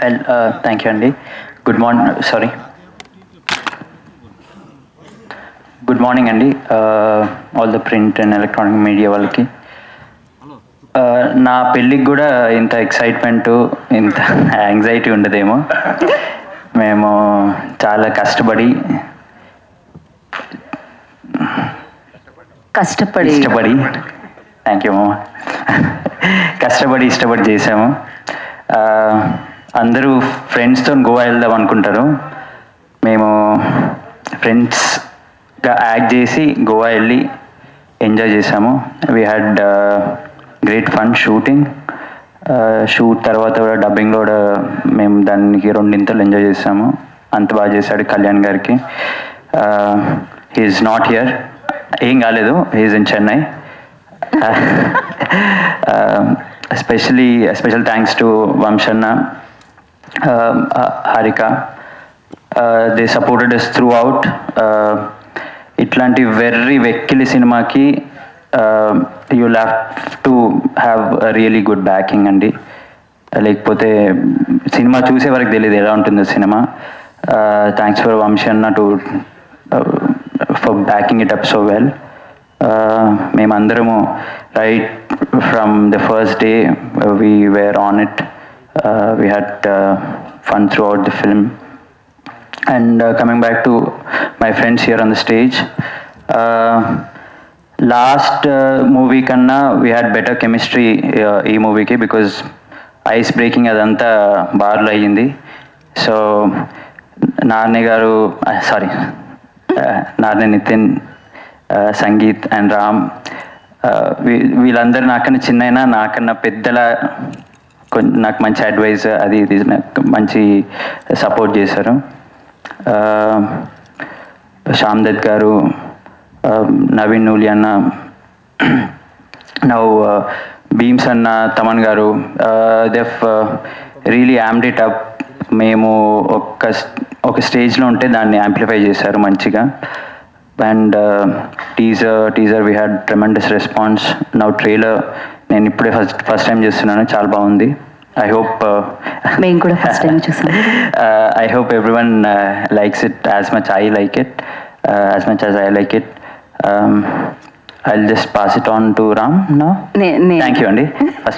Well, thank you, Andy. Good morning. Sorry. Good morning, Andy. All the print and electronic media వాళ్ళకి. నా పెళ్ళికి కూడా ఇంత excitement ఇంత యాంగ్జైటీ ఉండదేమో. మేము చాలా కష్టపడి థ్యాంక్ యూ మామ. ఇష్టపడి చేసాము. అందరూ ఫ్రెండ్స్తో గోవా వెళ్దాం అనుకుంటారు. మేము ఫ్రెండ్స్గా యాక్ట్ చేసి గోవా వెళ్ళి ఎంజాయ్ చేసాము. We had great fun shooting. Shoot తర్వాత కూడా డబ్బింగ్లో కూడా మేము దానికి రెండింతలు ఎంజాయ్ చేసాము. అంత బాగా చేశాడు కళ్యాణ్ గారికి. హీఈస్ నాట్ హియర్, ఏం కాలేదు, he's in Chennai. Special thanks to వంశన్న, Harika. They supported us throughout. ఇట్లాంటి వెర్రీ వెక్కిలి సినిమాకి you'll have to have a really good backing అండి. లేకపోతే సినిమా చూసే వరకు తెలియదు ఎలా ఉంటుందో సినిమా. థ్యాంక్స్ ఫర్ వంశన్న for backing it up so well. మేమందరము right from the first day we were on it. We had fun throughout the film. And coming back to my friends here on the stage, last movie కన్నా we had better chemistry ఈ మూవీకి, because ice breaking అదంతా బార్లో అయ్యింది. సో Narne Nithin, Sangeeth and Ram, వీళ్ళందరూ నాకన్నా చిన్నైనా నాకన్నా పెద్దల నాకు మంచి అడ్వైస్ అది ఇది నాకు మంచి సపోర్ట్ చేశారు. శ్యామ్ దత్ గారు, నవీన్ నూలి అన్న, నౌ భీమ్స్ అన్న, తమన్ గారు, దెఫ్ రియలీ యామ్డ్ ఇట్ అప్. మేము ఒక స్టేజ్లో ఉంటే దాన్ని యాంప్లిఫై చేశారు మంచిగా. And teaser we had tremendous response. Now trailer నేను ఇప్పుడే ఫస్ట్ టైం చేస్తున్నాను, చాలా బాగుంది. ఐ హోప్ మేము కూడా ఫస్ట్ టైం చూసాం. I hope everyone likes it as much I like it, as much as I like it. I'll just pass it on to Ram now. Thank you, Andy. First